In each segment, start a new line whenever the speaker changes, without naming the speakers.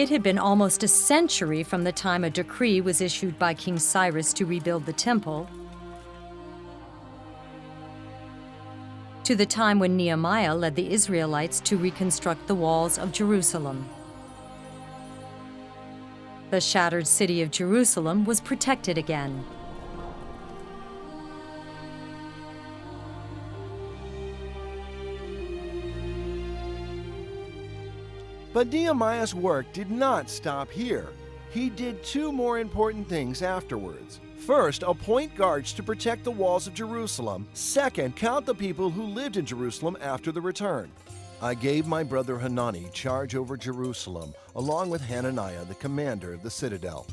It had been almost a century from the time a decree was issued by King Cyrus to rebuild the temple to the time when Nehemiah led the Israelites to reconstruct the walls of Jerusalem. The shattered city of Jerusalem was protected again.
But Nehemiah's work did not stop here. He did two more important things afterwards. First, appoint guards to protect the walls of Jerusalem. Second, count the people who lived in Jerusalem after the return. I gave my brother Hanani charge over Jerusalem, along with Hananiah, the commander of the citadel.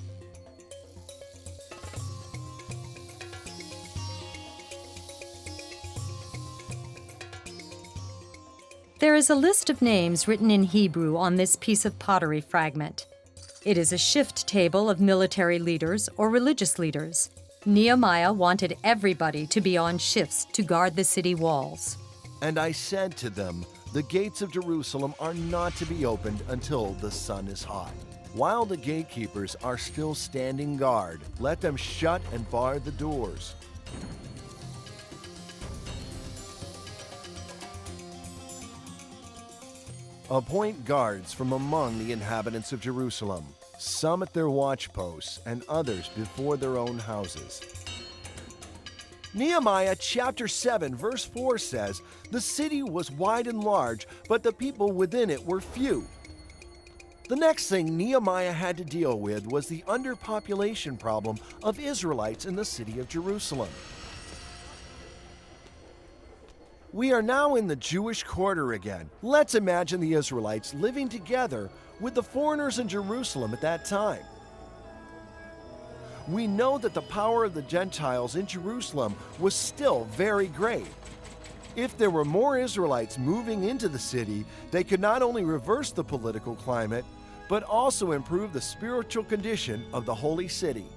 There is a list of names written in Hebrew on this piece of pottery fragment. It is a shift table of military leaders or religious leaders. Nehemiah wanted everybody to be on shifts to guard the city walls.
And I said to them, the gates of Jerusalem are not to be opened until the sun is hot. While the gatekeepers are still standing guard, let them shut and bar the doors. Appoint guards from among the inhabitants of Jerusalem, some at their watchposts and others before their own houses. Nehemiah chapter 7 verse 4 says, "The city was wide and large, but the people within it were few." The next thing Nehemiah had to deal with was the underpopulation problem of Israelites in the city of Jerusalem. We are now in the Jewish quarter again. Let's imagine the Israelites living together with the foreigners in Jerusalem at that time. We know that the power of the Gentiles in Jerusalem was still very great. If there were more Israelites moving into the city, they could not only reverse the political climate, but also improve the spiritual condition of the holy city.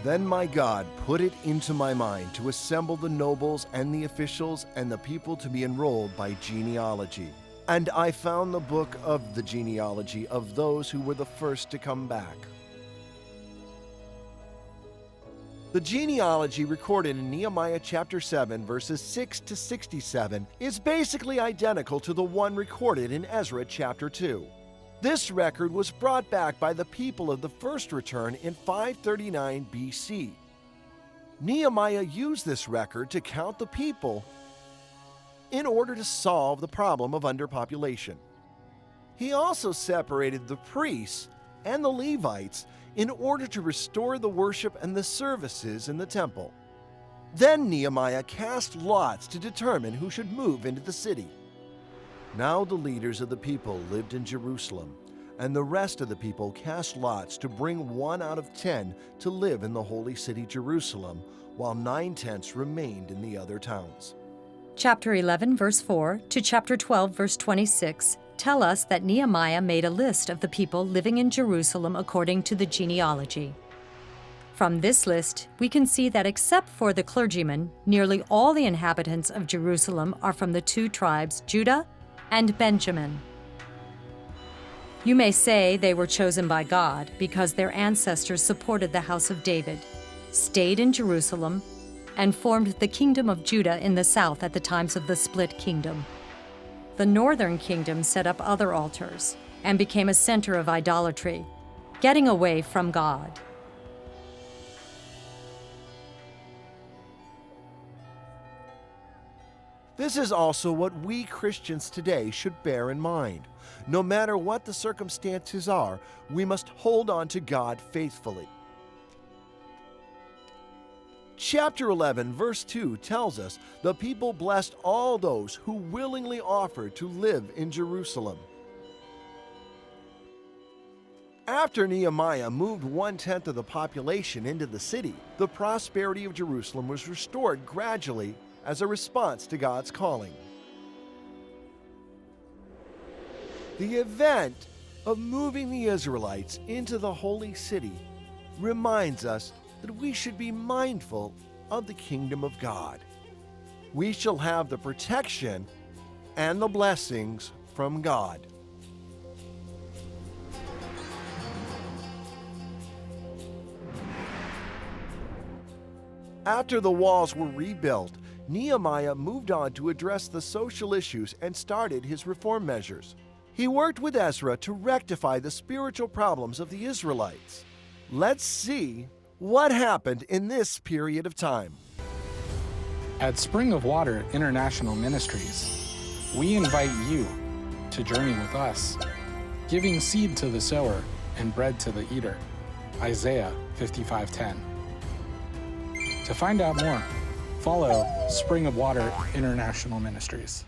Then my God put it into my mind to assemble the nobles and the officials and the people to be enrolled by genealogy. And I found the book of the genealogy of those who were the first to come back. The genealogy recorded in Nehemiah chapter 7 verses 6 to 67 is basically identical to the one recorded in Ezra chapter 2. This record was brought back by the people of the first return in 539 BC. Nehemiah used this record to count the people in order to solve the problem of underpopulation. He also separated the priests and the Levites in order to restore the worship and the services in the temple. Then Nehemiah cast lots to determine who should move into the city. Now the leaders of the people lived in Jerusalem, and the rest of the people cast lots to bring 1 out of 10 to live in the holy city Jerusalem, while 9/10 remained in the other towns.
Chapter 11, verse 4 to chapter 12, verse 26 tell us that Nehemiah made a list of the people living in Jerusalem according to the genealogy. From this list, we can see that except for the clergymen, nearly all the inhabitants of Jerusalem are from the 2 tribes, Judah and Benjamin. You may say they were chosen by God because their ancestors supported the house of David, stayed in Jerusalem, and formed the kingdom of Judah in the south at the times of the split kingdom. The northern kingdom set up other altars and became a center of idolatry, getting away from God.
This is also what we Christians today should bear in mind. No matter what the circumstances are, we must hold on to God faithfully. Chapter 11, verse 2 tells us the people blessed all those who willingly offered to live in Jerusalem. After Nehemiah moved 1/10 of the population into the city, the prosperity of Jerusalem was restored gradually as a response to God's calling. The event of moving the Israelites into the holy city reminds us that we should be mindful of the kingdom of God. We shall have the protection and the blessings from God. After the walls were rebuilt, Nehemiah moved on to address the social issues and started his reform measures. He worked with Ezra to rectify the spiritual problems of the Israelites. Let's see what happened in this period of time.
At Spring of Water International Ministries, we invite you to journey with us, giving seed to the sower and bread to the eater. Isaiah 55:10. To find out more, follow Spring of Water International Ministries.